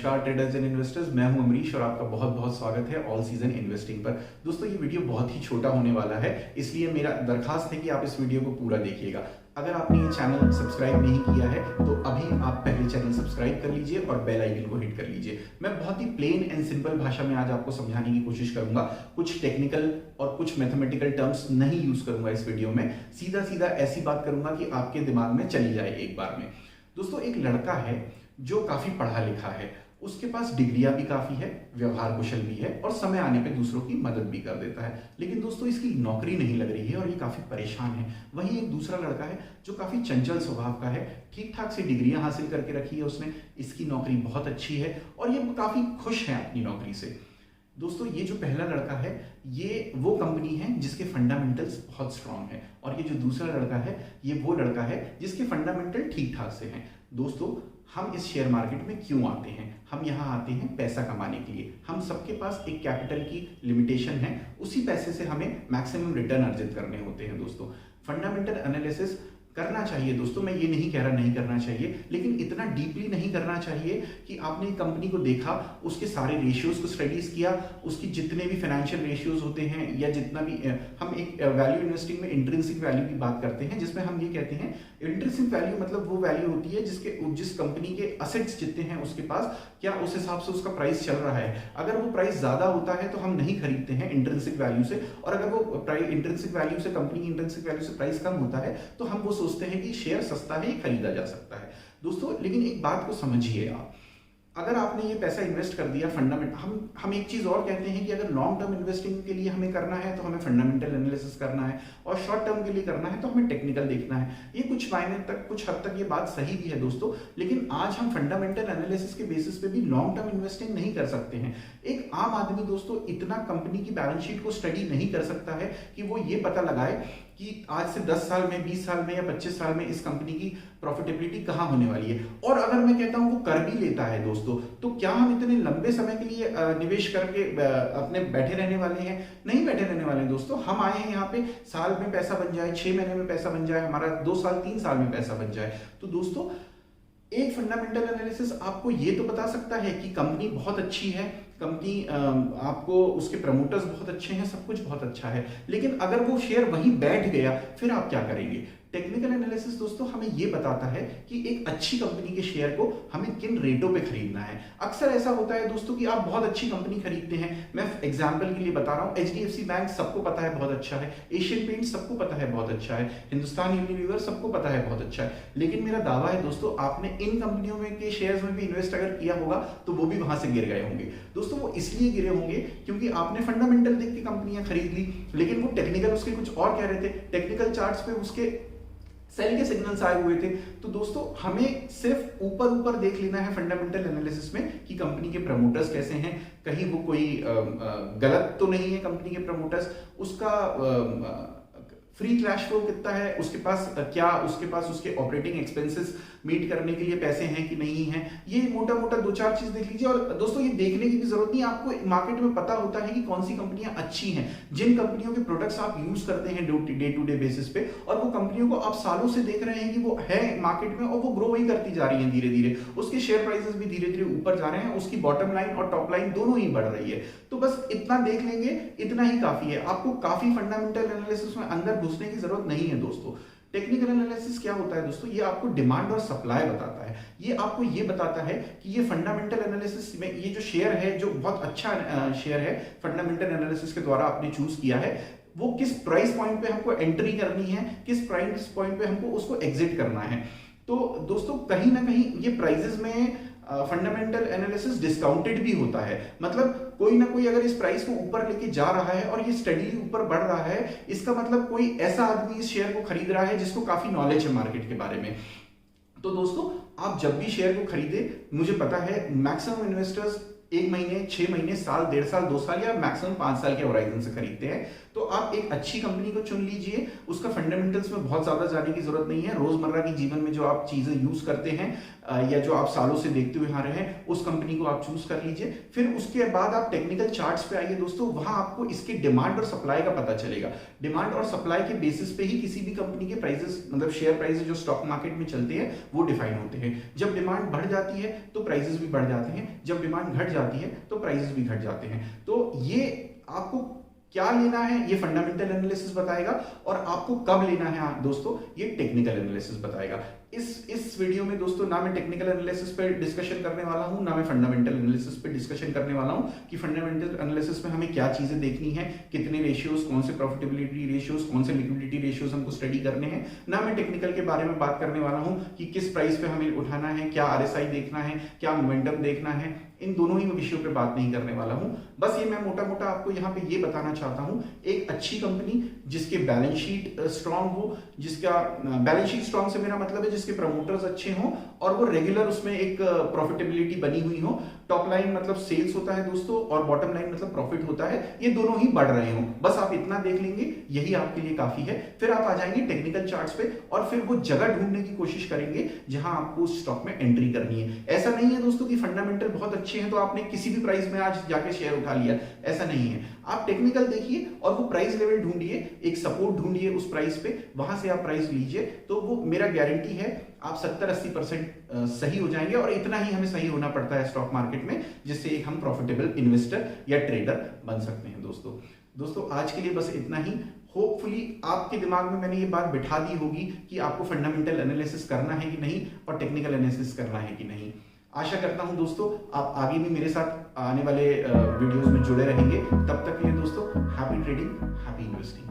नमस्कार traders and investors, मैं हूं अमरीश और आपका बहुत बहुत स्वागत है ऑल सीजन इन्वेस्टिंग पर। दोस्तों ये वीडियो बहुत ही छोटा होने वाला है, इसलिए मेरा दरखास्त है कि आप इस वीडियो को पूरा देखिएगा। अगर आपने ये चैनल सब्सक्राइब नहीं किया है तो अभी आप पहले चैनल सब्सक्राइब कर लीजिए और बेल आइकन को हिट कर लीजिए। मैं बहुत ही प्लेन एंड सिंपल भाषा में आज आपको समझाने की कोशिश करूंगा। कुछ टेक्निकल और कुछ मैथमेटिकल टर्म्स नहीं यूज करूंगा इस वीडियो में, सीधा सीधा ऐसी बात करूंगा कि आपके दिमाग में चली जाए एक बार में। दोस्तों एक लड़का है जो काफी पढ़ा लिखा है, उसके पास डिग्रियां भी काफी है, व्यवहार कुशल भी है और समय आने पे दूसरों की मदद भी कर देता है। लेकिन दोस्तों इसकी नौकरी नहीं लग रही है और ये काफी परेशान है। वहीं एक दूसरा लड़का है जो काफी चंचल स्वभाव का है, ठीक ठाक सी डिग्रियां हासिल करके रखी है उसने, इसकी नौकरी बहुत अच्छी है और ये काफी खुश है अपनी नौकरी से। दोस्तों ये जो पहला लड़का है ये वो कंपनी है जिसके फंडामेंटल्स बहुत स्ट्रांग है और ये जो दूसरा लड़का है ये वो लड़का है जिसके फंडामेंटल ठीक ठाक से हैं। दोस्तों हम इस शेयर मार्केट में क्यों आते हैं? हम यहाँ आते हैं पैसा कमाने के लिए। हम सबके पास एक कैपिटल की लिमिटेशन है, उसी पैसे से हमें मैक्सिमम रिटर्न अर्जित करने होते हैं। दोस्तों फंडामेंटल एनालिसिस करना चाहिए दोस्तों, मैं ये नहीं कह रहा नहीं करना चाहिए, लेकिन इतना डीपली नहीं करना चाहिए कि आपने कंपनी को देखा, उसके सारे रेशियोज को स्टडीज किया, उसकी जितने भी फाइनेंशियल रेशियोज होते हैं या जितना भी हम एक वैल्यू इन्वेस्टिंग में इंट्रिंसिक वैल्यू की बात करते हैं, जिसमें हम ये कहते हैं इंट्रिंसिक वैल्यू मतलब वो वैल्यू होती है जिस कंपनी के असेट्स जितने हैं उसके पास, क्या उस हिसाब से उसका प्राइस चल रहा है। अगर वो प्राइस ज्यादा होता है तो हम नहीं खरीदते हैं इंट्रिंसिक वैल्यू से, और अगर वो प्राइस इंट्रिंसिक वैल्यू से, कंपनी की इंट्रिंसिक वैल्यू से प्राइस कम होता है तो हम वो सोचते हैं कि शेयर सस्ता है, ये खरीदा जा सकता है। दोस्तों लेकिन एक बात को समझिए आप, अगर आपने ये पैसा इन्वेस्ट कर दिया फंडामेंटल, हम एक चीज और कहते हैं कि अगर लॉन्ग टर्म इन्वेस्टिंग के लिए हमें करना है तो हमें फंडामेंटल एनालिसिस करना है और शॉर्ट टर्म के लिए करना है तो हमें टेक्निकल देखना है। ये कुछ मायने तक, कुछ हद तक ये बात सही भी है दोस्तों, लेकिन आज हम फंडामेंटल एनालिसिस के बेसिस पे भी लॉन्ग टर्म इन्वेस्टिंग नहीं कर सकते हैं। एक आम आदमी दोस्तों इतना कंपनी की बैलेंस शीट को स्टडी नहीं कर सकता है कि वो ये पता लगाए कि आज से 10 साल में, 20 साल में या 25 साल में इस कंपनी की प्रॉफिटेबिलिटी कहां होने वाली है। और अगर मैं कहता हूं वो कर भी लेता है दोस्तों, तो क्या हम इतने लंबे समय के लिए निवेश करके अपने बैठे रहने वाले हैं? नहीं बैठे रहने वाले हैं दोस्तों। हम आए हैं यहाँ पे, साल में पैसा बन जाए, 6 महीने में पैसा बन जाए, हमारा 2 साल 3 साल में पैसा बन जाए। तो दोस्तों एक फंडामेंटल एनालिसिस आपको ये तो बता सकता है कि कंपनी बहुत अच्छी है, कंपनी आपको, उसके प्रमोटर्स बहुत अच्छे हैं, सब कुछ बहुत अच्छा है, लेकिन अगर वो शेयर वहीं बैठ गया फिर आप क्या करेंगे? टेक्निकल एनालिसिस दोस्तों हमें ये बताता है कि एक अच्छी कंपनी के शेयर को हमें किन रेटों पे खरीदना है। अक्सर ऐसा होता है दोस्तों कि आप बहुत अच्छी कंपनी खरीदते हैं, मैं एग्जांपल के लिए बता रहा हूं, एचडीएफसी बैंक सबको पता है बहुत अच्छा है, एशियन पेंट सबको पता है बहुत अच्छा है, हिंदुस्तान यूनिलीवर सबको पता है बहुत अच्छा है, लेकिन मेरा दावा है दोस्तों आपने इन कंपनियों में के शेयर्स में भी इन्वेस्ट अगर किया होगा तो वो भी वहां से गिर गए होंगे। दोस्तों वो इसलिए गिरे होंगे क्योंकि आपने फंडामेंटल देख के कंपनियां खरीद ली, लेकिन वो टेक्निकल उसके कुछ और कह रहे थे, टेक्निकल चार्ट्स पे उसके सेल के सिग्नल्स आए हुए थे। तो दोस्तों हमें सिर्फ ऊपर ऊपर देख लेना है फंडामेंटल एनालिसिस में कि कंपनी के प्रमोटर्स कैसे हैं, कहीं वो कोई गलत तो नहीं है कंपनी के प्रमोटर्स, उसका फ्री कैश फ्लो कितना है, उसके पास क्या, उसके पास उसके ऑपरेटिंग एक्सपेंसेस मीट करने के लिए पैसे हैं कि नहीं हैं, ये मोटा मोटा 2-4 चीज देख लीजिए। और दोस्तों ये देखने की भी जरूरत नहीं, आपको मार्केट में पता होता है कि कौन सी कंपनियां अच्छी हैं, जिन कंपनियों के प्रोडक्ट्स आप यूज करते हैं डे टू डे बेसिस पे, और वो कंपनियों को आप सालों से देख रहे हैं कि वो है मार्केट में और वो ग्रो ही करती जा रही है धीरे धीरे, उसके शेयर प्राइसेस भी धीरे धीरे ऊपर जा रहे हैं, उसकी बॉटम लाइन और टॉप लाइन दोनों ही बढ़ रही है। तो बस इतना देख लेंगे, इतना ही काफी है, आपको काफी फंडामेंटल एनालिसिस में अंदर घुसने की जरूरत नहीं है दोस्तों। टेक्निकल एनालिसिस क्या होता है दोस्तों? ये आपको डिमांड और सप्लाई बताता है, ये आपको ये बताता है कि ये फंडामेंटल एनालिसिस में ये जो शेयर है, जो बहुत अच्छा शेयर है, फंडामेंटल एनालिसिस के द्वारा आपने चूज किया है, वो किस प्राइस पॉइंट पे हमको एंट्री करनी है, किस प्राइस पॉइंट पे हमको उसको एग्जिट करना है। तो दोस्तों कहीं ना कहीं ये प्राइसेस में फंडामेंटल एनालिसिस डिस्काउंटेड भी होता है, मतलब कोई ना कोई अगर इस प्राइस को ऊपर लेके जा रहा है और ये स्टडीली ऊपर बढ़ रहा है, इसका मतलब कोई ऐसा आदमी इस शेयर को खरीद रहा है जिसको काफी नॉलेज है मार्केट के बारे में। तो दोस्तों आप जब भी शेयर को खरीदे, मुझे पता है मैक्सिमम इन्वेस्टर्स 1 महीने, 6 महीने, साल, 1.5 साल, 2 साल या मैक्सिमम 5 साल के होराइजन से खरीदते हैं, तो आप एक अच्छी कंपनी को चुन लीजिए। उसका फंडामेंटल्स में बहुत ज्यादा जाने की जरूरत नहीं है। रोजमर्रा के जीवन में जो आप चीजें यूज करते हैं या जो आप सालों से देखते हुए आ रहे हैं, उस कंपनी को आप चूज कर लीजिए। फिर उसके बाद आप टेक्निकल चार्ट्स पे आइए दोस्तों, वहां आपको इसके डिमांड और सप्लाई का पता चलेगा। डिमांड और सप्लाई के बेसिस पे ही किसी भी कंपनी के प्राइसेस, मतलब शेयर प्राइसेस जो स्टॉक मार्केट में चलते हैं, वो डिफाइन होते हैं। जब डिमांड बढ़ जाती है तो प्राइसेस भी बढ़ जाते हैं, जब डिमांड घट जाती है तो प्राइसेस भी घट जाते हैं। तो ये आपको क्या लेना है ये फंडामेंटल एनालिसिस बताएगा, और आपको कब लेना है दोस्तों ये टेक्निकल एनालिसिस बताएगा। इस वीडियो में दोस्तों ना मैं टेक्निकल एनालिसिस पे डिस्कशन करने वाला हूं, ना मैं फंडामेंटल एनालिसिस पे डिस्कशन करने वाला हूं कि फंडामेंटल एनालिसिस में हमें क्या चीजें देखनी है, कितने रेशियोज, कौन से प्रॉफिटेबिलिटी रेशियोज, कौन से लिक्विडिटी रेशियोज हमको स्टडी करने हैं। ना मैं टेक्निकल के बारे में बात करने वाला हूं कि किस प्राइस पे हमें उठाना है, क्या RSI देखना है, क्या मोमेंटम देखना है। इन दोनों ही विषयों पे बात नहीं करने वाला हूं। बस ये मैं मोटा मोटा आपको यहाँ पे ये बताना चाहता हूं, एक अच्छी कंपनी जिसके बैलेंस शीट स्ट्रांग हो, जिसका बैलेंस शीट स्ट्रांग से मेरा मतलब है जिसके प्रमोटर्स अच्छे हों और वो रेगुलर उसमें एक प्रॉफिटेबिलिटी बनी हुई हो। टॉप लाइन मतलब सेल्स होता है दोस्तों, और बॉटम लाइन मतलब प्रॉफिट होता है, ये दोनों ही बढ़ रहे हों। बस आप इतना देख लेंगे, यही आपके लिए काफी है। फिर आप आ जाएंगे टेक्निकल चार्ट्स पे और फिर वो जगह ढूंढने की कोशिश करेंगे जहां आपको उस स्टॉक में एंट्री करनी है। ऐसा नहीं है दोस्तों कि फंडामेंटल बहुत अच्छे हैं तो आपने किसी भी प्राइस में आज जाके शेयर उठा लिया, ऐसा नहीं है। आप टेक्निकल देखिए और वो प्राइस लेवल ढूंढिए, एक सपोर्ट ढूंढिए उस प्राइस पे, वहां से आप प्राइस लीजिए, तो वो मेरा गारंटी है आप 70-80% सही हो जाएंगे। और इतना ही हमें सही होना पड़ता है स्टॉक मार्केट में, जिससे एक हम प्रॉफिटेबल इन्वेस्टर या ट्रेडर बन सकते हैं दोस्तों आज के लिए बस इतना ही। होपफुली आपके दिमाग में मैंने ये बात बिठा दी होगी कि आपको फंडामेंटल एनालिसिस करना है कि नहीं और टेक्निकल एनालिसिस करना है कि नहीं। आशा करता हूं दोस्तों आप आगे भी मेरे साथ आने वाले वीडियोस में जुड़े रहेंगे। तब तक के लिए दोस्तों हैप्पी ट्रेडिंग, हैप्पी इन्वेस्टिंग।